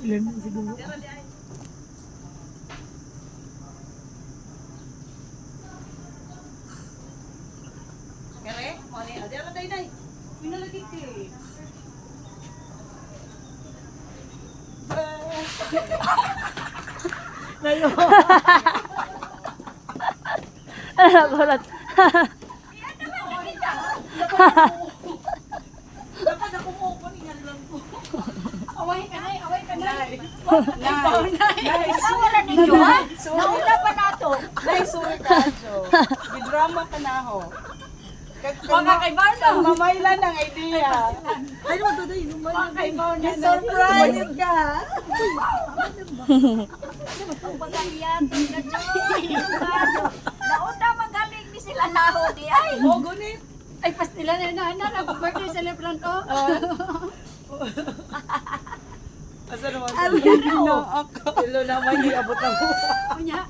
Ilan na siguro. Kere? Mani, adi ara day day. Pinalagi ki. Ngayon. Nagulat. Dapat ako mo ko ningan lang ko. Away ka na, away ka na. Nay. Nay. Wala ninyo ha? Nauna pa nato. Nay, sorry ka, Jo. Gidrama ka na ho. Mga kay Barno. Mamaylan ang idea. Ay, naman to tayo. Mga kay Barno. Surprise ka. Pagaliyato na Joy. Nauna magaling ni sila naho di ay. Oh, gunit. Ay pas nila na birthday celebrant ko. Asa naman? Ano ako? Ilo naman iabot na mo. Kunya